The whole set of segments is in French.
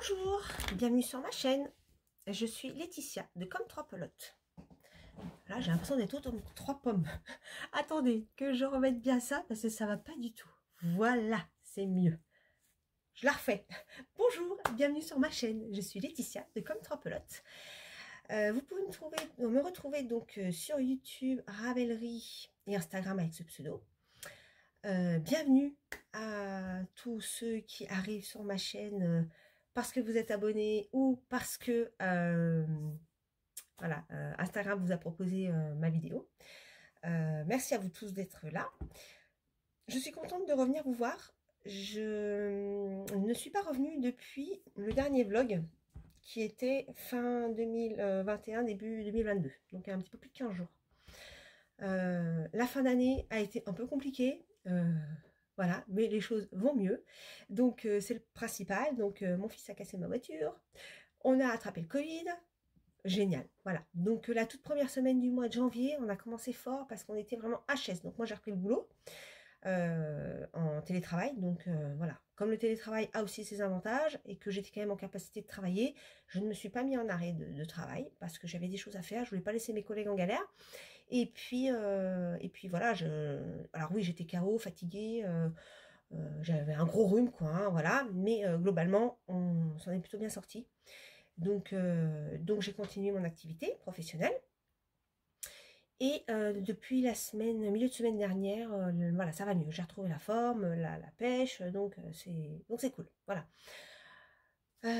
Bonjour, bienvenue sur ma chaîne. Je suis Laetitia de Comme 3 Pelotes. Là, j'ai l'impression d'être autant 3 pommes. Attendez, que je remette bien ça parce que ça va pas du tout. Voilà, c'est mieux. Je la refais. Bonjour, bienvenue sur ma chaîne. Je suis Laetitia de Comme 3 Pelotes. Vous pouvez me retrouver donc sur YouTube, Ravelry et Instagram avec ce pseudo. Bienvenue à tous ceux qui arrivent sur ma chaîne parce que vous êtes abonnés ou parce que voilà, Instagram vous a proposé ma vidéo. Merci à vous tous d'être là. Je suis contente de revenir vous voir. Je ne suis pas revenue depuis le dernier vlog qui était fin 2021, début 2022, donc un petit peu plus de 15 jours. La fin d'année a été un peu compliquée. Voilà, mais les choses vont mieux. Donc, c'est le principal. Donc, mon fils a cassé ma voiture. On a attrapé le Covid. Génial. Voilà. Donc, la toute première semaine du mois de janvier, on a commencé fort parce qu'on était vraiment HS. Donc, moi, j'ai repris le boulot en télétravail. Donc, voilà. Comme le télétravail a aussi ses avantages et que j'étais quand même en capacité de travailler, je ne me suis pas mis en arrêt de travail parce que j'avais des choses à faire. Je voulais pas laisser mes collègues en galère. Et puis voilà, alors oui, j'étais KO, fatiguée, j'avais un gros rhume, quoi, hein, voilà, mais globalement, on s'en est plutôt bien sorti. Donc j'ai continué mon activité professionnelle. Et depuis la milieu de semaine dernière, voilà, ça va mieux. J'ai retrouvé la forme, la pêche, donc c'est cool, voilà.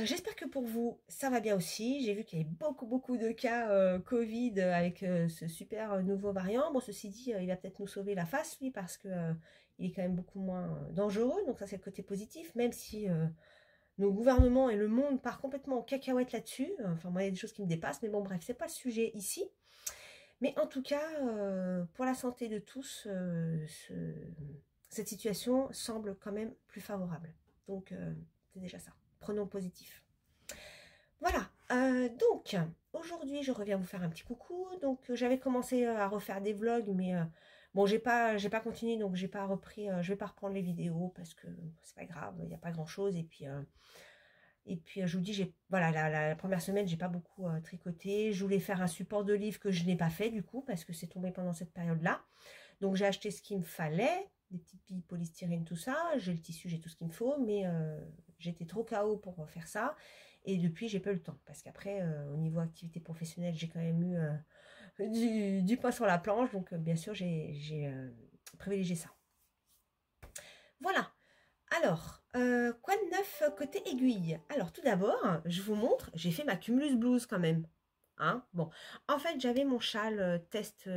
J'espère que pour vous, ça va bien aussi. J'ai vu qu'il y avait beaucoup de cas Covid avec ce super nouveau variant. Bon, ceci dit, il va peut-être nous sauver la face, lui, parce que il est quand même beaucoup moins dangereux. Donc ça, c'est le côté positif, même si nos gouvernements et le monde partent complètement en cacahuète là-dessus. Enfin, moi, il y a des choses qui me dépassent, mais bon, bref, c'est pas le sujet ici. Mais en tout cas, pour la santé de tous, cette situation semble quand même plus favorable. Donc, c'est déjà ça. Prenons le positif. Voilà, donc aujourd'hui je reviens vous faire un petit coucou. Donc j'avais commencé à refaire des vlogs, mais bon, j'ai pas continué, donc j'ai pas repris, je vais pas reprendre les vidéos parce que c'est pas grave, il n'y a pas grand chose. Et puis je vous dis, voilà, la première semaine j'ai pas beaucoup tricoté. Je voulais faire un support de livre que je n'ai pas fait du coup parce que c'est tombé pendant cette période là. Donc j'ai acheté ce qu'il me fallait, des petites billes polystyrène, tout ça. J'ai le tissu, j'ai tout ce qu'il me faut, mais j'étais trop KO pour faire ça. Et depuis, j'ai pas eu le temps. Parce qu'après, au niveau activité professionnelle, j'ai quand même eu du pain sur la planche. Donc bien sûr, j'ai privilégié ça. Voilà. Alors, quoi de neuf côté aiguille? Alors tout d'abord, je vous montre, j'ai fait ma Cumulus Blues quand même. Hein, bon, en fait, j'avais mon châle test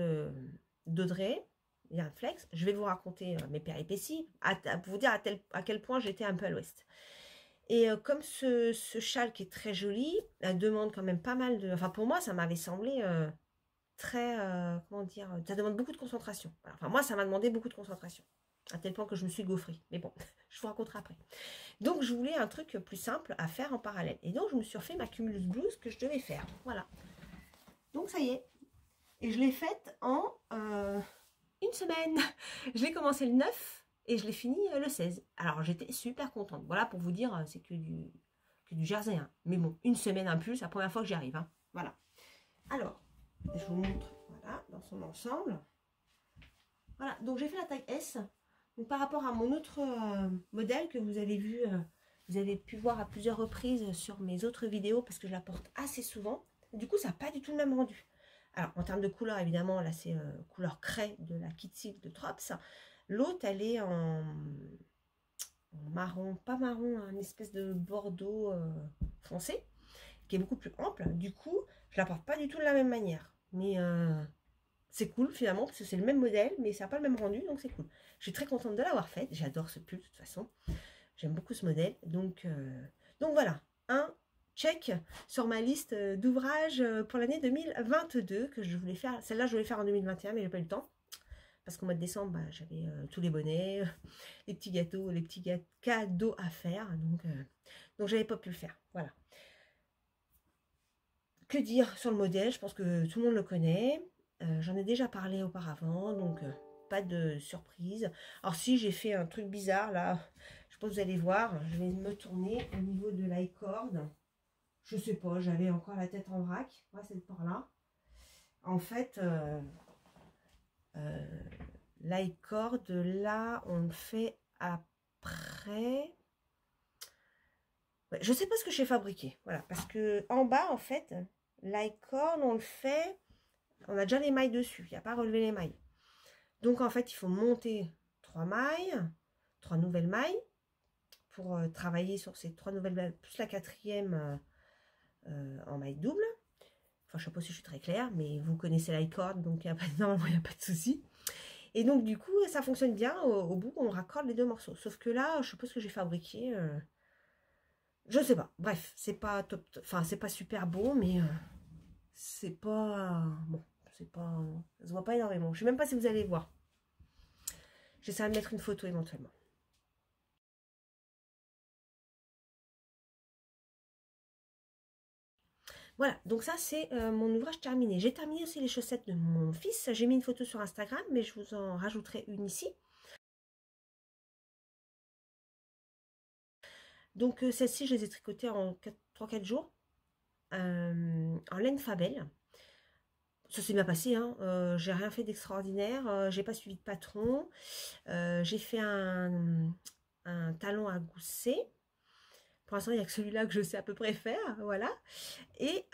d'Audrey. Il y a un flex. Je vais vous raconter mes péripéties, pour vous dire à quel point j'étais un peu à l'ouest. Et comme ce châle qui est très joli, elle demande quand même pas mal de... Enfin, pour moi, ça m'avait semblé très... comment dire? Ça demande beaucoup de concentration. Voilà. Enfin, moi, ça m'a demandé beaucoup de concentration. À tel point que je me suis gaufrée. Mais bon, je vous raconterai après. Donc, je voulais un truc plus simple à faire en parallèle. Et donc, je me suis refait ma Cumulus Blues que je devais faire. Voilà. Donc, ça y est. Et je l'ai faite en une semaine. Je l'ai commencé le 9 et je l'ai fini le 16. Alors, j'étais super contente. Voilà, pour vous dire, c'est que du jersey. Hein. Mais bon, une semaine un plus, c'est la première fois que j'y arrive. Hein. Voilà. Alors, je vous montre, voilà, dans son ensemble. Voilà, donc j'ai fait la taille S. Donc, par rapport à mon autre modèle que vous avez vu, vous avez pu voir à plusieurs reprises sur mes autres vidéos parce que je la porte assez souvent. Du coup, ça n'a pas du tout le même rendu. Alors, en termes de couleur, évidemment, là, c'est couleur craie de la Kit Silk de Trops. L'autre, elle est en marron, pas marron, une espèce de bordeaux foncé, qui est beaucoup plus ample. Du coup, je la porte pas du tout de la même manière. Mais c'est cool, finalement, parce que c'est le même modèle, mais ça n'a pas le même rendu, donc c'est cool. Je suis très contente de l'avoir faite. J'adore ce pull, de toute façon. J'aime beaucoup ce modèle. Donc voilà, un check sur ma liste d'ouvrages pour l'année 2022 que je voulais faire. Celle-là, je voulais faire en 2021, mais j'ai pas eu le temps. Parce qu'au mois de décembre, bah, j'avais tous les bonnets, les petits gâteaux, les petits cadeaux à faire. Donc j'avais pas pu le faire. Voilà. Que dire sur le modèle? Je pense que tout le monde le connaît. J'en ai déjà parlé auparavant, donc pas de surprise. Alors si j'ai fait un truc bizarre là, sais pas, vous allez voir, je vais me tourner au niveau de l'iCord. Je sais pas, j'avais encore la tête en vrac. Ouais, c'est par là. En fait, l'iCord, là, on le fait après. Ouais, je sais pas ce que j'ai fabriqué. Voilà, parce que en bas, en fait, l'iCord, on le fait. On a déjà les mailles dessus. Il n'y a pas à relever les mailles. Donc, en fait, il faut monter 3 mailles, 3 nouvelles mailles pour travailler sur ces 3 nouvelles mailles, plus la 4e en maille double. Enfin, je sais pas si je suis très claire, mais vous connaissez l'iCord, donc normalement, il n'y a pas de souci. Et donc, du coup, ça fonctionne bien. Au bout, on raccorde les 2 morceaux. Sauf que là, je sais pas ce que j'ai fabriqué. Je sais pas. Bref, c'est pas top. Enfin, c'est pas super beau, mais c'est pas... Bon, c'est pas... Ça se voit pas énormément. Je sais même pas si vous allez voir. J'essaierai de mettre une photo éventuellement. Voilà, donc ça c'est mon ouvrage terminé. J'ai terminé aussi les chaussettes de mon fils. J'ai mis une photo sur Instagram, mais je vous en rajouterai une ici. Donc celles-ci, je les ai tricotées en 3-4 jours, en laine Fabel. Ça s'est bien passé, hein. J'ai rien fait d'extraordinaire, j'ai pas suivi de patron. J'ai fait un talon à gousset. Pour l'instant, il n'y a que celui-là que je sais à peu près faire, voilà. Et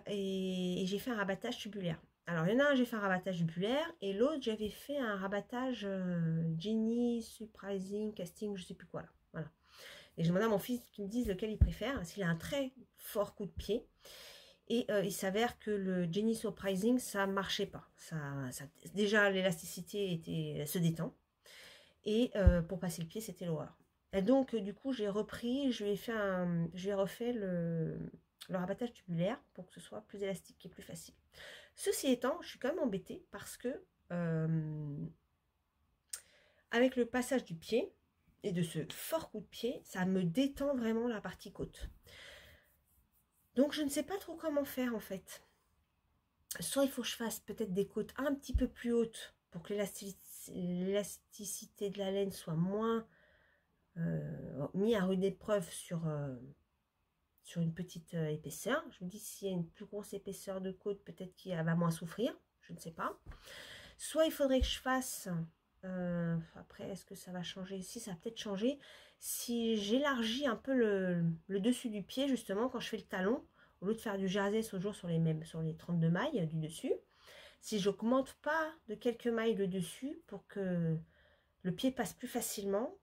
j'ai fait un rabattage tubulaire. Alors, il y en a un, j'ai fait un rabattage tubulaire, et l'autre, j'avais fait un rabattage Genie, Surprising, Casting, je sais plus quoi, là. Voilà. Et je demandé à mon fils qu'il me dise lequel il préfère, s'il a un très fort coup de pied. Et il s'avère que le Genie Surprising, ça marchait pas. Déjà, l'élasticité se détend. Et pour passer le pied, c'était l'horreur. Et donc, du coup, j'ai repris, je lui ai refait le rabattage tubulaire pour que ce soit plus élastique et plus facile. Ceci étant, je suis quand même embêtée parce que avec le passage du pied et de ce fort coup de pied, ça me détend vraiment la partie côte. Donc, je ne sais pas trop comment faire en fait. Soit il faut que je fasse peut-être des côtes un petit peu plus hautes pour que l'élasticité de la laine soit moins mis à rude épreuve sur une petite épaisseur. Je me dis s'il y a une plus grosse épaisseur de côte, peut-être qu'il va moins souffrir, je ne sais pas. Soit il faudrait que je fasse, après est-ce que ça va changer? Si, ça va peut-être changer. Si j'élargis un peu le dessus du pied, justement, quand je fais le talon, au lieu de faire du jersey toujours sur les 32 mailles du dessus, si j'augmente pas de quelques mailles le dessus pour que le pied passe plus facilement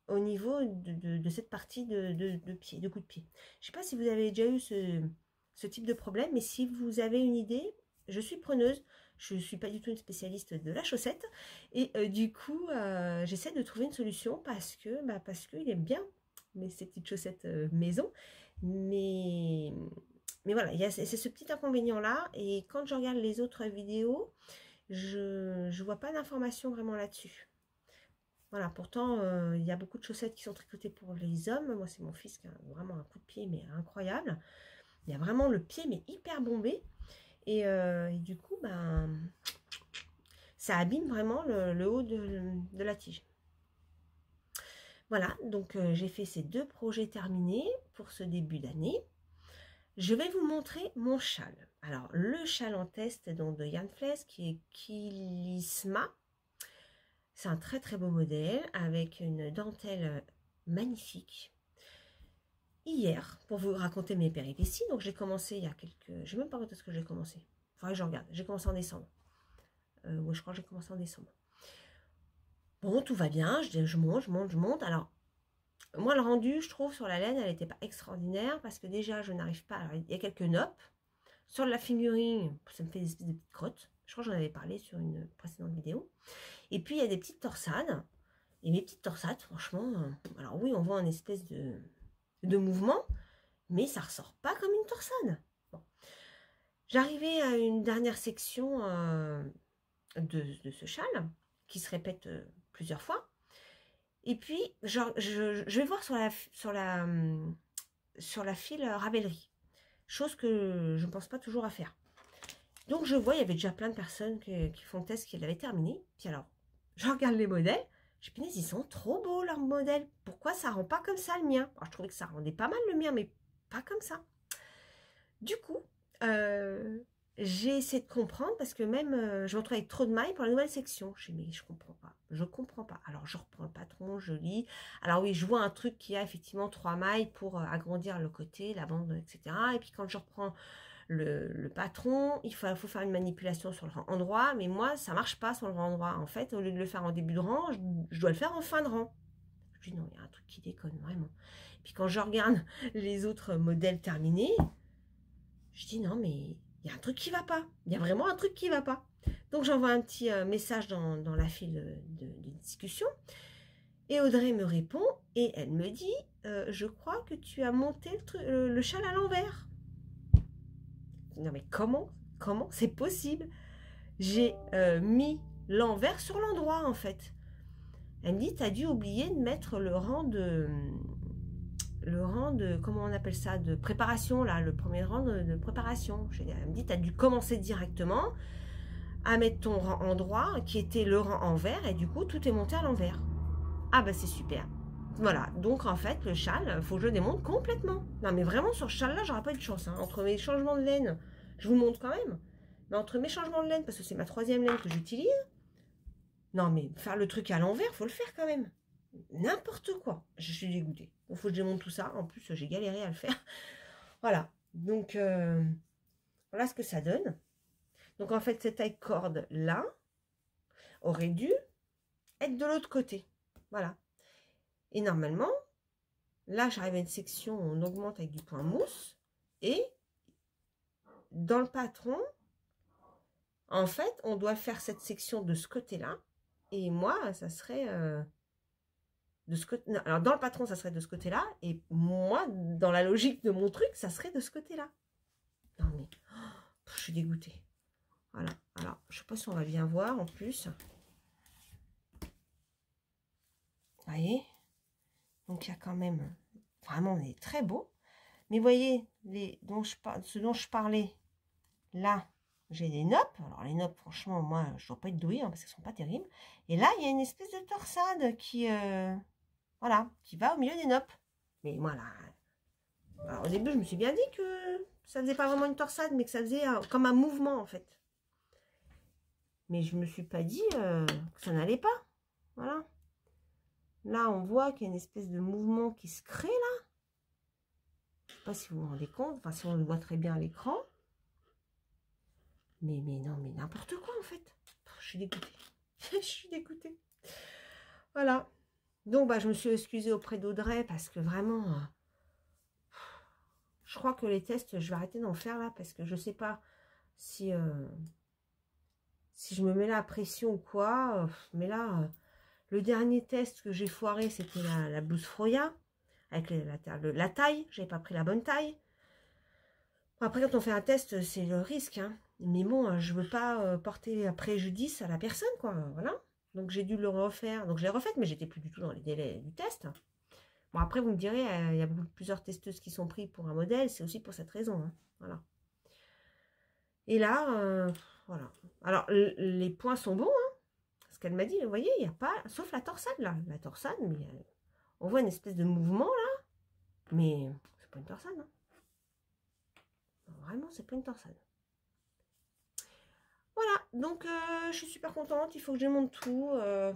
au niveau de cette partie de pied, de coup de pied. Je ne sais pas si vous avez déjà eu ce type de problème, mais si vous avez une idée, je suis preneuse. Je ne suis pas du tout une spécialiste de la chaussette. Et du coup, j'essaie de trouver une solution parce qu'il aime bien ces petites chaussettes maison. Mais voilà, c'est ce petit inconvénient-là. Et quand je regarde les autres vidéos, je ne vois pas d'informations vraiment là-dessus. Voilà, pourtant, il y a beaucoup de chaussettes qui sont tricotées pour les hommes. Moi, c'est mon fils qui a vraiment un coup de pied, mais incroyable. Il y a vraiment le pied, mais hyper bombé. Et du coup, ça abîme vraiment le haut de la tige. Voilà, donc j'ai fait ces 2 projets terminés pour ce début d'année. Je vais vous montrer mon châle. Alors, le châle en test donc, de Yann Fles, qui est Kilisma. C'est un très très beau modèle avec une dentelle magnifique. Hier, pour vous raconter mes péripéties, donc j'ai commencé il y a quelques... Je ne sais même pas quand est-ce que j'ai commencé. Il faudrait que je regarde. J'ai commencé en décembre. Oui, je crois que j'ai commencé en décembre. Bon, tout va bien. Je monte. Alors, moi, le rendu, je trouve, sur la laine, elle n'était pas extraordinaire parce que déjà, je n'arrive pas... Alors, il y a quelques noppes. Sur la figurine, ça me fait des espèces de petites crottes. Je crois que j'en avais parlé sur une précédente vidéo. Et puis, il y a des petites torsades. Et mes petites torsades, franchement, alors oui, on voit une espèce de mouvement, mais ça ressort pas comme une torsade. Bon. J'arrivais à une dernière section de ce châle, qui se répète plusieurs fois. Et puis, je vais voir sur la file ravellerie, chose que je ne pense pas toujours à faire. Donc, je vois, il y avait déjà plein de personnes qui font le test, qui l'avaient terminé. Puis alors, je regarde les modèles, J'ai dit, ils sont trop beaux leurs modèles. Pourquoi ça rend pas comme ça le mien? Alors, je trouvais que ça rendait pas mal le mien, mais pas comme ça. Du coup, j'ai essayé de comprendre parce que même je me retrouve avec trop de mailles pour la nouvelle section. Je dis, mais je comprends pas. Je comprends pas. Alors, je reprends le patron, je lis. Alors oui, je vois un truc qui a effectivement 3 mailles pour agrandir le côté, la bande, etc. Et puis quand je reprends le patron, il faut faire une manipulation sur le rang endroit, mais moi ça marche pas sur le rang endroit. En fait, au lieu de le faire en début de rang, je dois le faire en fin de rang. Je dis non, il y a un truc qui déconne vraiment. Et puis quand je regarde les autres modèles terminés, je dis non, mais il y a un truc qui va pas. Il y a vraiment un truc qui va pas. Donc j'envoie un petit message dans la file de discussion. Et Audrey me répond et elle me dit je crois que tu as monté le châle à l'envers. Non mais comment c'est possible? J'ai mis l'envers sur l'endroit en fait. Elle me dit, tu as dû oublier de mettre le rang de, comment on appelle ça, de préparation, là, le premier rang de préparation. Elle me dit, tu as dû commencer directement à mettre ton rang endroit, qui était le rang envers, et du coup, tout est monté à l'envers. Ah bah c'est super. Voilà, donc en fait, le châle, il faut que je le démonte complètement. Non mais vraiment, sur ce châle-là, j'aurais pas eu de chance. Hein. Entre mes changements de laine, je vous montre quand même, mais entre mes changements de laine, parce que c'est ma 3e laine que j'utilise, non mais faire le truc à l'envers, faut le faire quand même. N'importe quoi. Je suis dégoûtée. Il faut que je démonte tout ça. En plus, j'ai galéré à le faire. Voilà. Donc, voilà ce que ça donne. Donc, en fait, cette taille corde là aurait dû être de l'autre côté. Voilà. Et normalement, là, j'arrive à une section où on augmente avec du point mousse. Et dans le patron, en fait, on doit faire cette section de ce côté-là. Et moi, ça serait... de ce côté, non, alors dans le patron ça serait de ce côté là et moi dans la logique de mon truc ça serait de ce côté là. Non mais je suis dégoûtée. Voilà, alors je sais pas si on va bien voir en plus. Vous voyez, donc il y a quand même vraiment des très beaux, mais vous voyez ce dont je parlais là, j'ai des noppes. Alors les noppes franchement moi je dois pas être douée hein, parce qu'elles sont pas terribles, et là il y a une espèce de torsade qui voilà, qui va au milieu des noppes. Mais voilà. Alors, au début, je me suis bien dit que ça faisait pas vraiment une torsade, mais que ça faisait comme un mouvement, en fait. Mais je me suis pas dit que ça n'allait pas. Voilà. Là, on voit qu'il y a une espèce de mouvement qui se crée, là. Je sais pas si vous vous rendez compte. Enfin, si on le voit très bien à l'écran. Mais non, mais n'importe quoi, en fait. Je suis dégoûtée. Je suis dégoûtée. Voilà. Donc, bah, je me suis excusée auprès d'Audrey parce que vraiment, je crois que les tests, je vais arrêter d'en faire là parce que je sais pas si, si je me mets la pression ou quoi. Mais là, le dernier test que j'ai foiré, c'était la blouse Froya avec la taille. J'avais pas pris la bonne taille. Après, quand on fait un test, c'est le risque. Hein. Mais bon, je veux pas porter préjudice à la personne, quoi. Voilà. Donc, j'ai dû le refaire. Donc, je l'ai refaite, mais j'étais plus du tout dans les délais du test. Bon, après, vous me direz, il y a plusieurs testeuses qui sont prises pour un modèle. C'est aussi pour cette raison. Hein. Voilà. Et là, voilà. Alors, les points sont bons. Hein. Ce qu'elle m'a dit, vous voyez, il n'y a pas... Sauf la torsade, là. La torsade, mais on voit une espèce de mouvement, là. Mais c'est pas une torsade. Hein. Vraiment, c'est pas une torsade. Voilà, donc je suis super contente, il faut que je monte tout,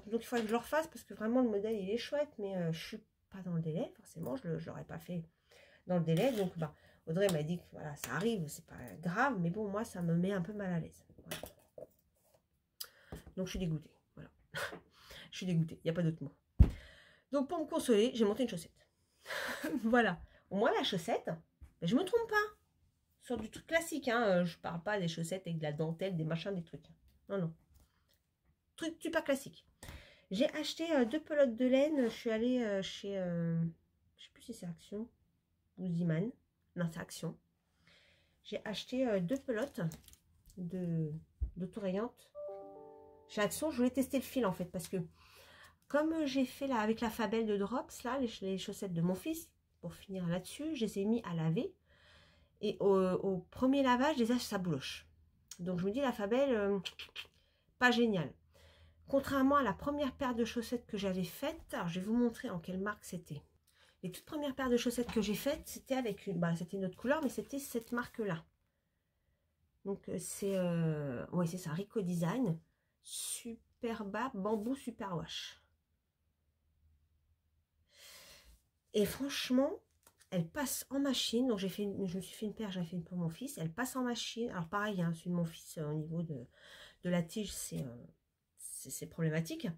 donc il faudrait que je le refasse parce que vraiment le modèle il est chouette, mais je suis pas dans le délai, forcément je l'aurais pas fait dans le délai, donc bah, Audrey m'a dit que voilà, ça arrive, c'est pas grave, mais bon, moi ça me met un peu mal à l'aise, voilà. Donc je suis dégoûtée, voilà, je suis dégoûtée, il n'y a pas d'autre mot. Donc pour me consoler, j'ai monté une chaussette, voilà, au moins la chaussette, je me trompe pas. Sur du truc classique, hein. Je parle pas des chaussettes avec de la dentelle, des machins, des trucs. Non, non. Truc super classique. J'ai acheté 2 pelotes de laine. Je suis allée chez, je sais plus si c'est Action ou Ziman. Non, c'est Action. J'ai acheté 2 pelotes d'autorayantes. Chez Action, je voulais tester le fil en fait, parce que comme j'ai fait là avec la Fabelle de Drops, là, les chaussettes de mon fils, pour finir là-dessus, je les ai mis à laver. Et au premier lavage, déjà, ça bouloche. Donc, je me dis, la Fabelle, pas génial. Contrairement à la première paire de chaussettes que j'avais faite, alors je vais vous montrer en quelle marque c'était. Les toutes premières paires de chaussettes que j'ai faites, c'était avec une, c'était une autre couleur, mais c'était cette marque-là. Donc c'est ouais, c'est ça, Rico Design, super bas, bambou super wash. Et franchement, elle passe en machine. Donc je me suis fait une paire, j'en ai fait une pour mon fils. Elle passe en machine. Alors pareil, hein, celui de mon fils, au niveau de la tige, c'est problématique.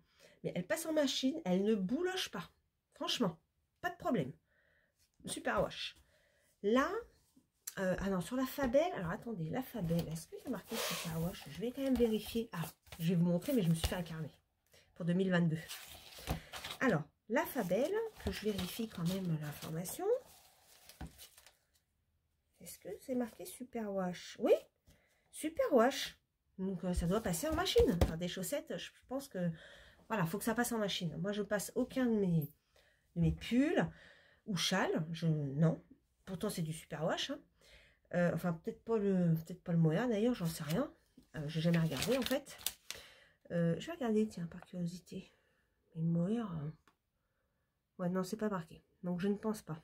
Mais elle passe en machine, elle ne bouloche pas. Franchement, pas de problème. Super wash. Là, ah non, sur la Fabelle, alors attendez, la Fabelle, est-ce que j'ai marqué super wash? Je vais quand même vérifier. Ah, je vais vous montrer, mais je me suis fait un carnet pour 2022. Alors, la Fabelle, que je vérifie quand même l'information. Est-ce que c'est marqué super wash? Oui, super wash. Donc ça doit passer en machine. Enfin, des chaussettes, je pense que voilà, faut que ça passe en machine. Moi, je passe aucun de mes pulls ou châles. Non. Pourtant, c'est du super wash. Hein. Enfin, peut-être pas le moyen d'ailleurs, j'en sais rien. J'ai jamais regardé en fait. Je vais regarder, tiens, par curiosité. Mais moyen. Ouais, non, c'est pas marqué. Donc, je ne pense pas.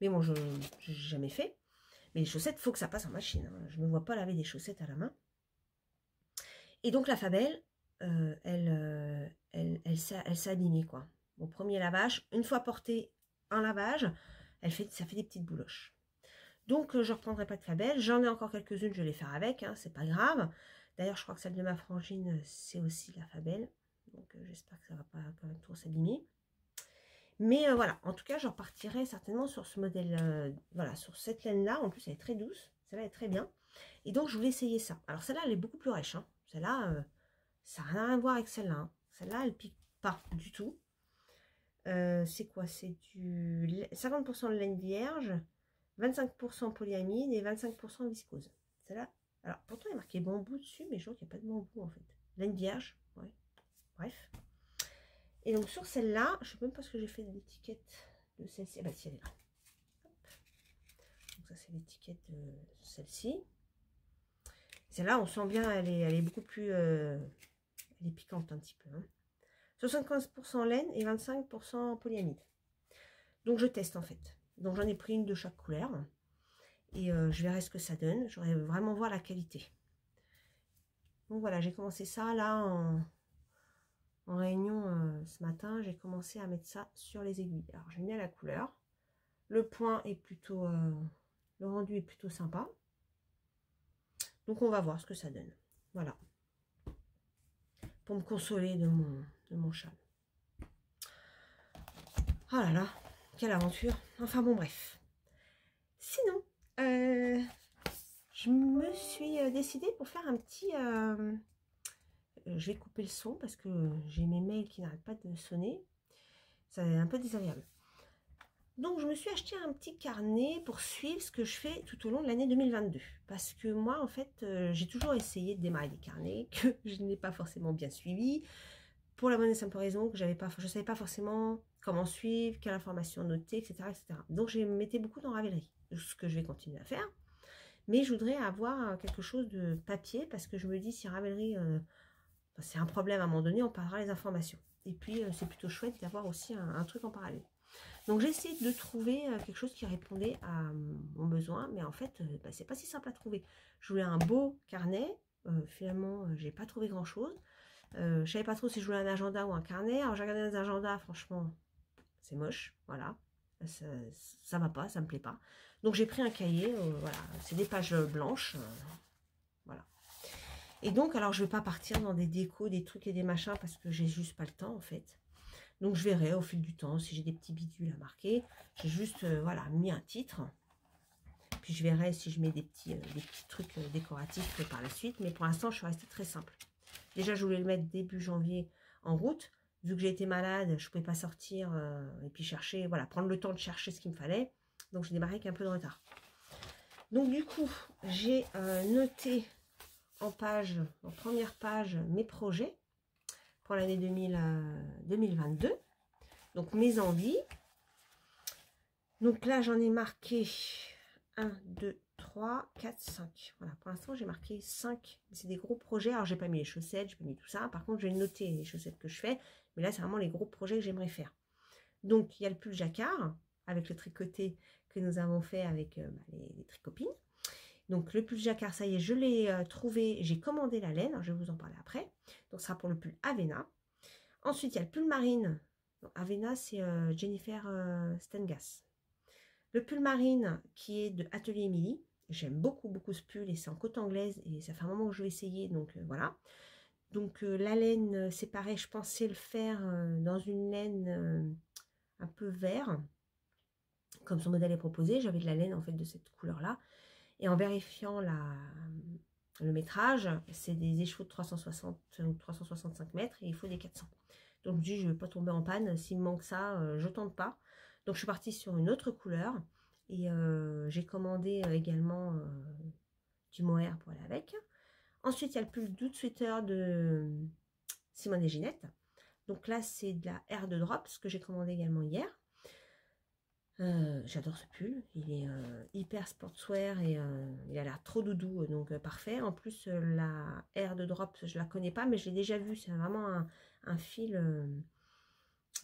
Mais bon, je n'ai jamais fait. Mais les chaussettes, il faut que ça passe en machine. Hein. Je ne me vois pas laver des chaussettes à la main. Et donc, la Fabelle, elle s'est abîmée, quoi. Au premier lavage, une fois portée un lavage, ça fait des petites bouloches. Donc, je ne reprendrai pas de Fabelle. J'en ai encore quelques-unes, je vais les faire avec. Hein, c'est pas grave. D'ailleurs, je crois que celle de ma frangine, c'est aussi la Fabelle. Donc, j'espère que ça ne va pas quand même trop s'abîmer. Mais voilà, en tout cas, je repartirai certainement sur ce modèle, voilà, sur cette laine-là. En plus, elle est très douce. Celle-là est très bien. Et donc, je voulais essayer ça. Alors, celle-là, elle est beaucoup plus rêche. Hein. Celle-là, ça n'a rien à voir avec celle-là. Hein. Celle-là, elle pique pas du tout. C'est quoi? C'est du 50% de laine vierge, 25% polyamide et 25% viscose. Celle-là, alors, pourtant, il y a marqué bambou dessus, mais je vois qu'il n'y a pas de bambou, en fait. Laine vierge, ouais. Bref. Et donc sur celle-là, je ne sais même pas ce que j'ai fait de l'étiquette de celle-ci. Ah bah si, elle est là. Hop. Donc ça c'est l'étiquette de celle-ci. Celle-là, on sent bien, elle est beaucoup plus... elle est piquante un petit peu. Hein. 75% laine et 25% polyamide. Donc je teste en fait. Donc j'en ai pris une de chaque couleur. Et je verrai ce que ça donne. J'aurais vraiment voir la qualité. Donc voilà, j'ai commencé ça là en réunion ce matin, j'ai commencé à mettre ça sur les aiguilles. Alors, j'aime bien la couleur. Le point est plutôt... le rendu est plutôt sympa. Donc, on va voir ce que ça donne. Voilà. Pour me consoler de mon châle. Oh là là, quelle aventure. Enfin, bon, bref. Sinon, je me suis décidée pour faire un petit... je vais couper le son parce que j'ai mes mails qui n'arrêtent pas de sonner. C'est un peu désagréable. Donc, je me suis acheté un petit carnet pour suivre ce que je fais tout au long de l'année 2022. Parce que moi, en fait, j'ai toujours essayé de démarrer des carnets que je n'ai pas forcément bien suivis. Pour la bonne et simple raison que je ne savais pas forcément comment suivre, quelle information noter, etc. etc. Donc, je mettais beaucoup dans Ravelry, ce que je vais continuer à faire. Mais je voudrais avoir quelque chose de papier parce que je me dis, si Ravelry, c'est un problème à un moment donné, on parlera les informations. Et puis, c'est plutôt chouette d'avoir aussi un truc en parallèle. Donc j'ai essayé de trouver quelque chose qui répondait à mon besoin, mais en fait, c'est pas si simple à trouver. Je voulais un beau carnet, finalement, j'ai pas trouvé grand chose. Je savais pas trop si je voulais un agenda ou un carnet. Alors j'ai regardé les agendas, franchement, c'est moche, voilà. Ça va pas, ça me plaît pas. Donc j'ai pris un cahier, voilà, c'est des pages blanches, voilà. Et donc, alors je vais pas partir dans des décos, des trucs et des machins parce que j'ai juste pas le temps en fait. Donc, je verrai au fil du temps si j'ai des petits bidules à marquer. J'ai juste, voilà, mis un titre. Puis, je verrai si je mets des petits trucs décoratifs par la suite. Mais pour l'instant, je suis restée très simple. Déjà, je voulais le mettre début janvier en route. Vu que j'ai été malade, je ne pouvais pas sortir et puis chercher, voilà, prendre le temps de chercher ce qu'il me fallait. Donc, je démarrais avec un peu de retard. Donc, du coup, j'ai noté en première page, mes projets pour l'année 2022. Donc, mes envies. Donc là, j'en ai marqué 1, 2, 3, 4, 5. Voilà, pour l'instant, j'ai marqué 5. C'est des gros projets. Alors, j'ai pas mis les chaussettes, j'ai pas mis tout ça. Par contre, j'ai noté les chaussettes que je fais. Mais là, c'est vraiment les gros projets que j'aimerais faire. Donc, il y a le pull jacquard avec le tricoté que nous avons fait avec les tricopines. Donc, le pull jacquard, ça y est, je l'ai trouvé. J'ai commandé la laine. Alors, je vais vous en parler après. Donc, ce sera pour le pull Avena. Ensuite, il y a le pull marine. Donc, Avena, c'est Jennifer Stengas. Le pull marine qui est de Atelier Emily. J'aime beaucoup, beaucoup ce pull et c'est en côte anglaise et ça fait un moment que je vais essayer. Donc, voilà. Donc, la laine, c'est pareil. Je pensais le faire dans une laine un peu vert, comme son modèle est proposé. J'avais de la laine en fait de cette couleur là, et en vérifiant le métrage, c'est des écheveaux de 360 ou 365 mètres et il faut des 400. Donc je me dis, je ne vais pas tomber en panne, s'il me manque ça, je tente pas. Donc je suis partie sur une autre couleur et j'ai commandé également du mohair pour aller avec. Ensuite il y a le pull Dude Sweater de Simone et Ginette. Donc là c'est de la Air de Drops que j'ai commandé également hier. J'adore ce pull, il est hyper sportswear et il a l'air trop doudou, donc parfait. En plus, la Air de Drops, je la connais pas, mais je l'ai déjà vue. C'est vraiment un fil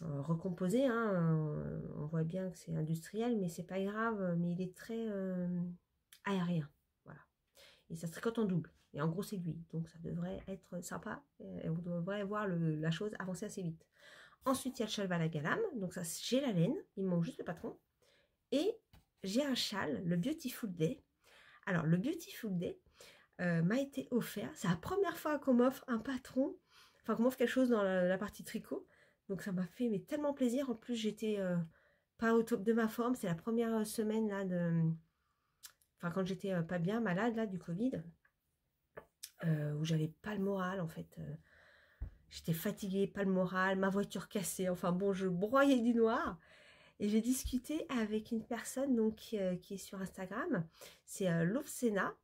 recomposé. Hein, on voit bien que c'est industriel, mais c'est pas grave. Mais il est très aérien, voilà. Et ça se tricote en double et en grosse aiguille, donc ça devrait être sympa. Et on devrait voir la chose avancer assez vite. Ensuite, il y a le châle à la galam, donc ça, j'ai la laine, il me manque juste le patron. Et j'ai un châle, le Beautiful Day. Alors, le Beautiful Day m'a été offert. C'est la première fois qu'on m'offre un patron, enfin qu'on m'offre quelque chose dans la partie tricot. Donc, ça m'a fait mais, tellement plaisir. En plus, j'étais pas au top de ma forme. C'est la première semaine là enfin, quand j'étais pas bien malade là du Covid, où j'avais pas le moral en fait. J'étais fatiguée, pas le moral, ma voiture cassée. Enfin bon, je broyais du noir. Et j'ai discuté avec une personne donc, qui est sur Instagram, c'est Louvsena.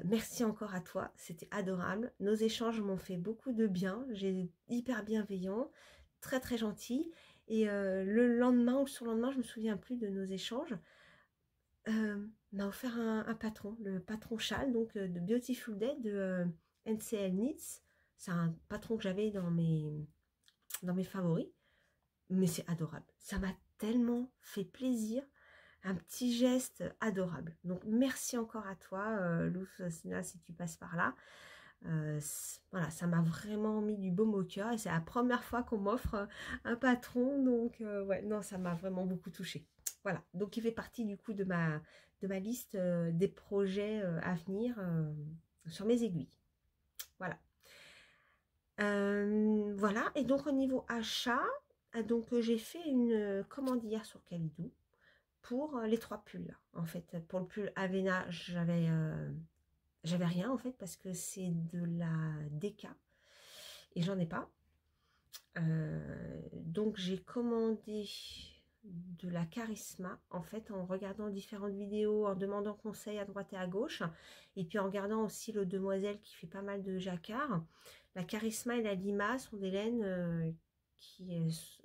Merci encore à toi, c'était adorable. Nos échanges m'ont fait beaucoup de bien, j'ai hyper bienveillant, très très gentil. Et le lendemain ou le surlendemain, je me souviens plus de nos échanges, m'a offert un patron, le patron châle donc de Beautiful Day de NCL Knits. C'est un patron que j'avais dans mes favoris. Mais c'est adorable. Ça m'a tellement fait plaisir. Un petit geste adorable. Donc, merci encore à toi, Louvsena, si tu passes par là. Voilà, ça m'a vraiment mis du baume au cœur. Et c'est la première fois qu'on m'offre un patron. Donc, ouais, non, ça m'a vraiment beaucoup touchée. Voilà, donc il fait partie du coup de ma liste des projets à venir sur mes aiguilles. Voilà. Voilà, et donc au niveau achat, donc j'ai fait une commande hier sur Calidou pour les 3 pulls. En fait, pour le pull Avena, j'avais rien en fait parce que c'est de la DK et j'en ai pas. Donc j'ai commandé de la Charisma en fait en regardant différentes vidéos, en demandant conseil à droite et à gauche, et puis en regardant aussi le Demoiselle qui fait pas mal de jacquard. La Charisma et la Lima sont des laines qui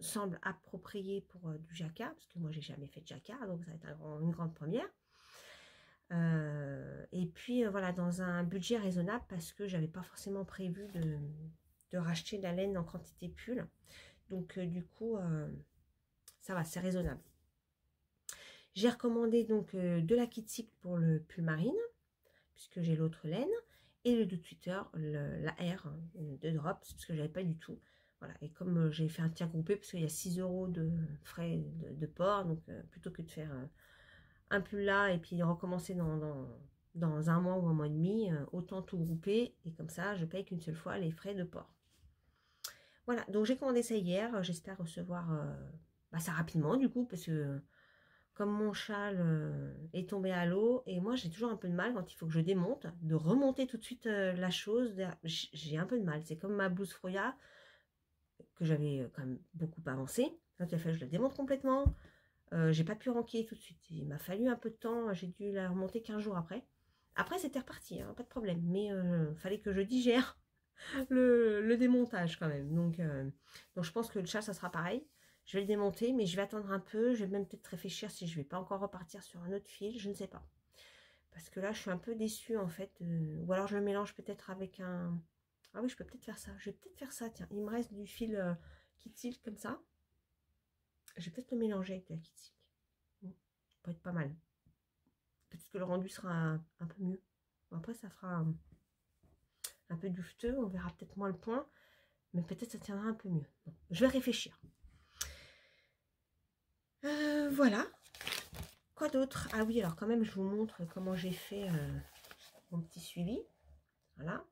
semblent appropriées pour du jacquard, parce que moi j'ai jamais fait de jacquard, donc ça va être une grande première. Et puis voilà, dans un budget raisonnable, parce que j'avais pas forcément prévu de racheter de la laine en quantité pull. Donc du coup, ça va, c'est raisonnable. J'ai recommandé donc de la Kit Cycle pour le pull marine, puisque j'ai l'autre laine, et le de Twitter, la R de Drops, parce que j'avais pas du tout. Voilà, et comme j'ai fait un tiers groupé, parce qu'il y a 6 € de frais de port, donc plutôt que de faire un pull là et puis recommencer dans un mois ou un mois et demi, autant tout grouper, et comme ça, je paye qu'une seule fois les frais de port. Voilà, donc j'ai commandé ça hier, j'espère recevoir ça rapidement du coup, parce que comme mon châle est tombé à l'eau, et moi j'ai toujours un peu de mal quand il faut que je démonte, de remonter tout de suite la chose, j'ai un peu de mal. C'est comme ma blouse Froya, que j'avais quand même beaucoup avancé, quand il a fallu que je la démonte complètement, j'ai pas pu renquiller tout de suite, il m'a fallu un peu de temps, j'ai dû la remonter 15 jours après. Après c'était reparti, hein, pas de problème, mais fallait que je digère le démontage quand même. Donc je pense que le châle ça sera pareil. Je vais le démonter, mais je vais attendre un peu. Je vais même peut-être réfléchir si je vais pas encore repartir sur un autre fil. Je ne sais pas. Parce que là, je suis un peu déçue en fait. Ou alors je le mélange peut-être avec un... Ah oui, je peux peut-être faire ça. Je vais peut-être faire ça, tiens. Il me reste du fil Kit Silk comme ça. Je vais peut-être le mélanger avec de la Kit Silk. Ça peut être pas mal. Peut-être que le rendu sera un peu mieux. Bon, après, ça fera un peu dufteux. On verra peut-être moins le point. Mais peut-être ça tiendra un peu mieux. Bon, je vais réfléchir. Voilà. Quoi d'autre? Ah oui, alors quand même, je vous montre comment j'ai fait mon petit suivi. Voilà.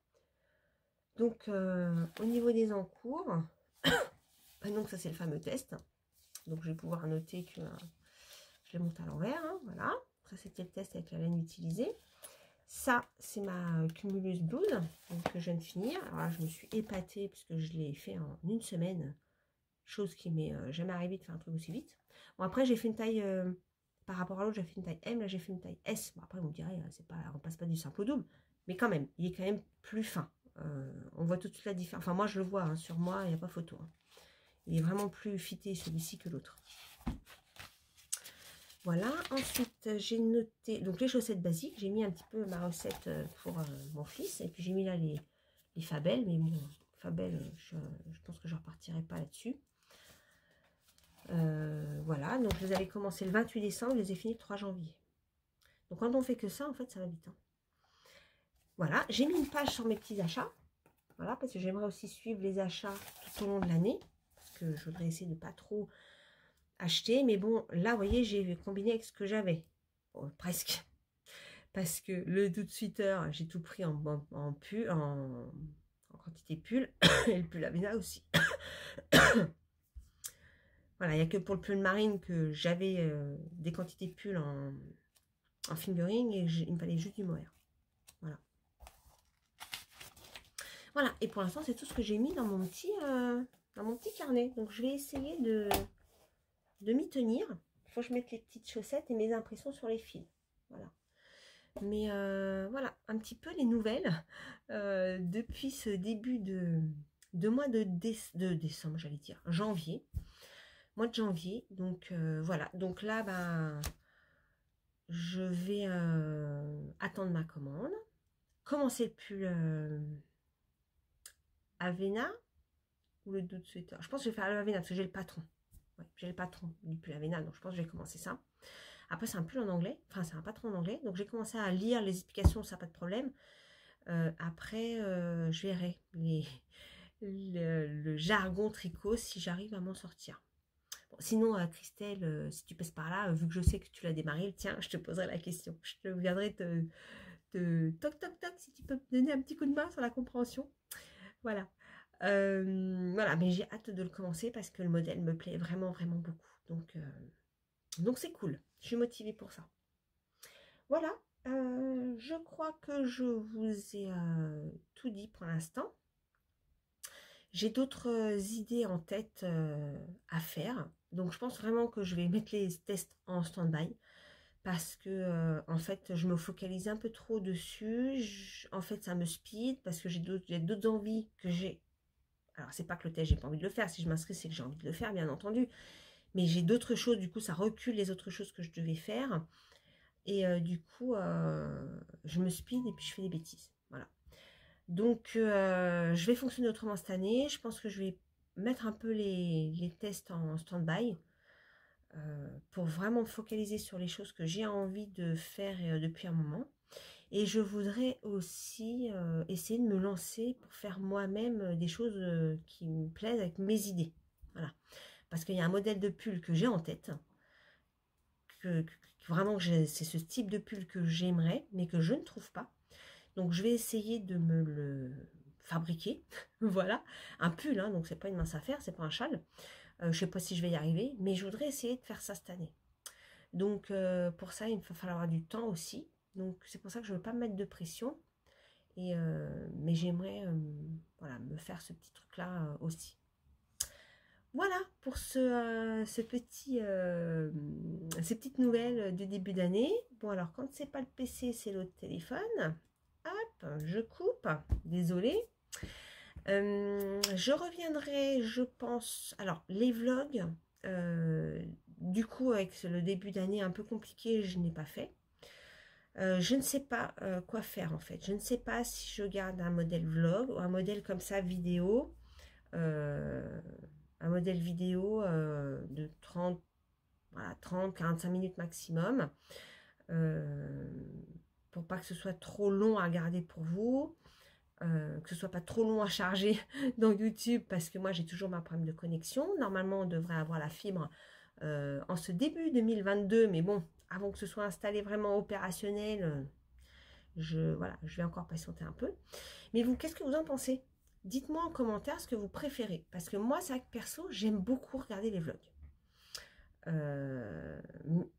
Donc, au niveau des encours, donc ça c'est le fameux test. Donc, je vais pouvoir noter que je les monte à l'envers. Hein, voilà. Ça, c'était le test avec la laine utilisée. Ça, c'est ma cumuleuse blouse donc, que je viens de finir. Alors là, je me suis épatée puisque je l'ai fait en une semaine. Chose qui m'est jamais arrivé de faire un truc aussi vite. Bon, après, j'ai fait une taille... par rapport à l'autre, j'ai fait une taille M, là j'ai fait une taille S. Bon, après, vous me direz, c'est pas, on passe pas du simple au double, mais quand même, il est quand même plus fin. On voit tout de suite la différence. Enfin, moi, je le vois, hein, sur moi, il n'y a pas photo. Hein. Il est vraiment plus fité celui-ci que l'autre. Voilà, ensuite, j'ai noté donc les chaussettes basiques. J'ai mis un petit peu ma recette pour mon fils. Et puis, j'ai mis là les Fabel, mais bon, Fabel, je pense que je ne repartirai pas là-dessus. Voilà, donc je les avais commencé le 28 décembre, je les ai finis le 3 janvier. Donc quand on fait que ça, en fait, ça va vite. Hein. Voilà, j'ai mis une page sur mes petits achats. Voilà, parce que j'aimerais aussi suivre les achats tout au long de l'année. Parce que je voudrais essayer de ne pas trop acheter. Mais bon, là, vous voyez, j'ai combiné avec ce que j'avais. Bon, presque. Parce que le doute sweater, j'ai tout pris en pull, en quantité pull. Et le pull Avena aussi. Voilà, il n'y a que pour le pull marine que j'avais des quantités de pull en fingering et il me fallait juste du mohair. Voilà. Voilà, et pour l'instant, c'est tout ce que j'ai mis dans mon petit carnet. Donc, je vais essayer de m'y tenir. Il faut que je mette les petites chaussettes et mes impressions sur les fils. Voilà. Mais voilà, un petit peu les nouvelles depuis ce début de mois de décembre, j'allais dire, janvier. Mois de janvier. Donc, voilà. Donc là, ben, je vais attendre ma commande. Commencer le pull Avena ou le doute sweater. Je pense que je vais faire le Avena parce que j'ai le patron. Ouais, j'ai le patron du pull Avena, donc je pense que je vais commencer ça. Après, c'est un pull en anglais. Enfin, c'est un patron en anglais. Donc, j'ai commencé à lire les explications, ça, pas de problème. Après, je verrai le jargon tricot si j'arrive à m'en sortir. Bon, sinon, Christelle, si tu passes par là, vu que je sais que tu l'as démarré, tiens, je te poserai la question. Je te viendrai toc toc toc si tu peux me donner un petit coup de main sur la compréhension. Voilà. Voilà, mais j'ai hâte de le commencer parce que le modèle me plaît vraiment, vraiment beaucoup. Donc c'est cool. Je suis motivée pour ça. Voilà. Je crois que je vous ai tout dit pour l'instant. J'ai d'autres idées en tête à faire. Donc, je pense vraiment que je vais mettre les tests en stand-by. Parce que, en fait, je me focalise un peu trop dessus. En fait, ça me speed parce que j'ai d'autres envies que j'ai. Alors, c'est pas que le test, j'ai pas envie de le faire. Si je m'inscris, c'est que j'ai envie de le faire, bien entendu. Mais j'ai d'autres choses. Du coup, ça recule les autres choses que je devais faire. Et du coup, je me speed et puis je fais des bêtises. Voilà. Donc, je vais fonctionner autrement cette année. Je pense que je vais mettre un peu les tests en stand-by pour vraiment me focaliser sur les choses que j'ai envie de faire depuis un moment. Et je voudrais aussi essayer de me lancer pour faire moi-même des choses qui me plaisent avec mes idées. Voilà. Parce qu'il y a un modèle de pull que j'ai en tête. Vraiment, c'est ce type de pull que j'aimerais, mais que je ne trouve pas. Donc, je vais essayer de me le fabriquer. Voilà, un pull, hein, donc c'est pas une mince affaire, c'est pas un châle. Je sais pas si je vais y arriver, mais je voudrais essayer de faire ça cette année. Donc, pour ça, il va falloir du temps aussi. Donc, c'est pour ça que je ne veux pas me mettre de pression. Mais j'aimerais voilà, me faire ce petit truc-là aussi. Voilà pour ces petites nouvelles de début d'année. Bon, alors, quand c'est pas le PC, c'est l'autre téléphone. Hop, je coupe. Désolée. Je reviendrai, je pense... Alors, les vlogs, du coup, avec le début d'année un peu compliqué, je n'ai pas fait. Je ne sais pas quoi faire en fait. Je ne sais pas si je garde un modèle vlog ou un modèle comme ça vidéo. Un modèle vidéo de 30, voilà, 30-45 minutes maximum. Pour pas que ce soit trop long à garder pour vous. Que ce soit pas trop long à charger dans YouTube parce que moi j'ai toujours ma problème de connexion. Normalement on devrait avoir la fibre en ce début 2022, mais bon, avant que ce soit installé vraiment opérationnel, voilà, je vais encore patienter un peu. Mais vous, qu'est-ce que vous en pensez? Dites-moi en commentaire ce que vous préférez, parce que moi, c'est vrai que perso, j'aime beaucoup regarder les vlogs.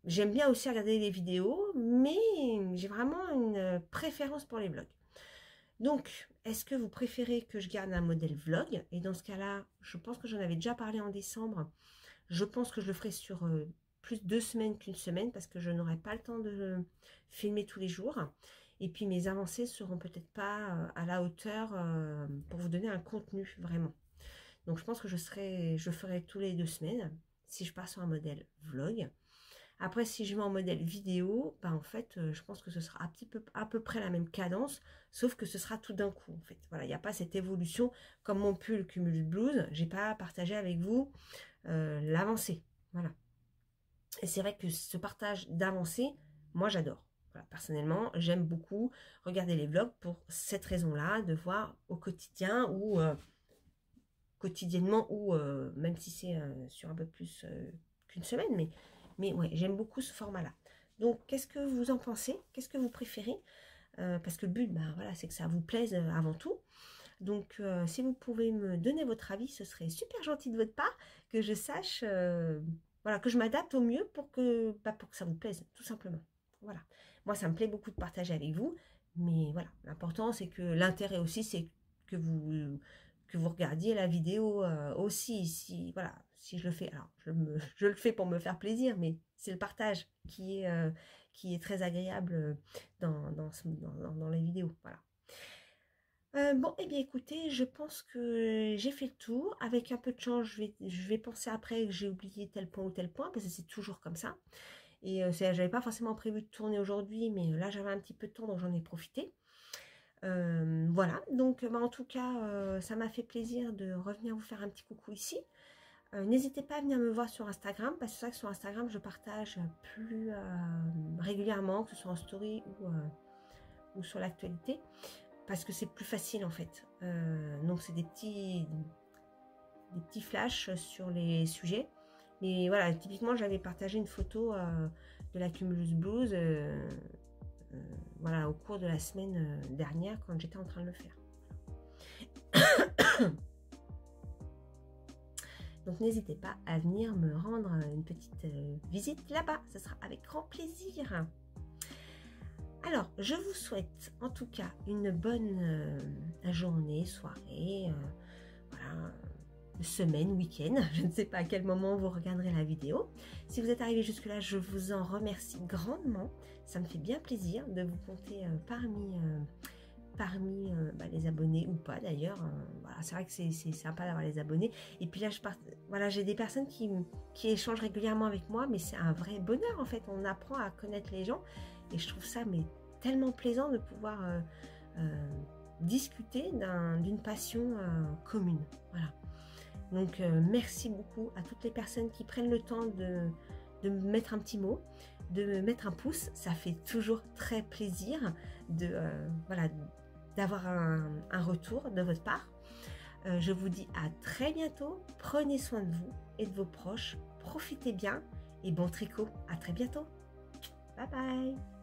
J'aime bien aussi regarder les vidéos, mais j'ai vraiment une préférence pour les vlogs. Donc, est-ce que vous préférez que je garde un modèle vlog? Et dans ce cas-là, je pense que j'en avais déjà parlé en décembre. Je pense que je le ferai sur plus 2 semaines qu'une semaine parce que je n'aurai pas le temps de filmer tous les jours. Et puis mes avancées seront peut-être pas à la hauteur pour vous donner un contenu vraiment. Donc je pense que je ferai tous les 2 semaines si je pars sur un modèle vlog. Après, si je mets en modèle vidéo, bah en fait, je pense que ce sera à peu près la même cadence, sauf que ce sera tout d'un coup, en fait. Voilà, il n'y a pas cette évolution comme mon pull Cumulus Blues. J'ai pas partagé avec vous l'avancée. Voilà. Et c'est vrai que ce partage d'avancée, moi j'adore. Voilà, personnellement, j'aime beaucoup regarder les vlogs pour cette raison-là, de voir au quotidien ou quotidiennement ou même si c'est sur un peu plus qu'une semaine, mais ouais, j'aime beaucoup ce format-là. Donc, qu'est-ce que vous en pensez? Qu'est-ce que vous préférez? Parce que le but, bah, voilà, c'est que ça vous plaise avant tout. Donc, si vous pouvez me donner votre avis, ce serait super gentil de votre part, que je sache, voilà, que je m'adapte au mieux pour que ça vous plaise, tout simplement. Voilà. Moi, ça me plaît beaucoup de partager avec vous, mais voilà, l'important, c'est que l'intérêt aussi, c'est que vous regardiez la vidéo aussi. Si je le fais, alors je le fais pour me faire plaisir, mais c'est le partage qui est très agréable dans les vidéos. Voilà. Bon, eh bien écoutez, je pense que j'ai fait le tour. Avec un peu de chance, je vais penser après que j'ai oublié tel point ou tel point, parce que c'est toujours comme ça. Et j'avais pas forcément prévu de tourner aujourd'hui, mais là j'avais un petit peu de temps, donc j'en ai profité. Voilà, donc bah, en tout cas, ça m'a fait plaisir de revenir vous faire un petit coucou ici. N'hésitez pas à venir me voir sur Instagram, parce que c'est vrai que sur Instagram, je partage plus régulièrement, que ce soit en story ou sur l'actualité. Parce que c'est plus facile en fait. Donc c'est des petits flashs sur les sujets. Mais voilà, typiquement j'avais partagé une photo de la Cumulus Blues voilà, au cours de la semaine dernière quand j'étais en train de le faire. Donc n'hésitez pas à venir me rendre une petite visite là-bas. Ce sera avec grand plaisir. Alors, je vous souhaite en tout cas une bonne journée, soirée, voilà, semaine, week-end. Je ne sais pas à quel moment vous regarderez la vidéo. Si vous êtes arrivé jusque-là, je vous en remercie grandement. Ça me fait bien plaisir de vous compter parmi les abonnés ou pas d'ailleurs. Voilà, c'est vrai que c'est sympa d'avoir les abonnés. Et puis là, voilà, j'ai des personnes qui échangent régulièrement avec moi, mais c'est un vrai bonheur en fait. On apprend à connaître les gens. Et je trouve ça tellement plaisant de pouvoir discuter d'une passion commune. Voilà. Donc merci beaucoup à toutes les personnes qui prennent le temps de me mettre un petit mot, de me mettre un pouce. Ça fait toujours très plaisir voilà, d'avoir un retour de votre part. Je vous dis à très bientôt. Prenez soin de vous et de vos proches. Profitez bien et bon tricot. À très bientôt. Bye bye.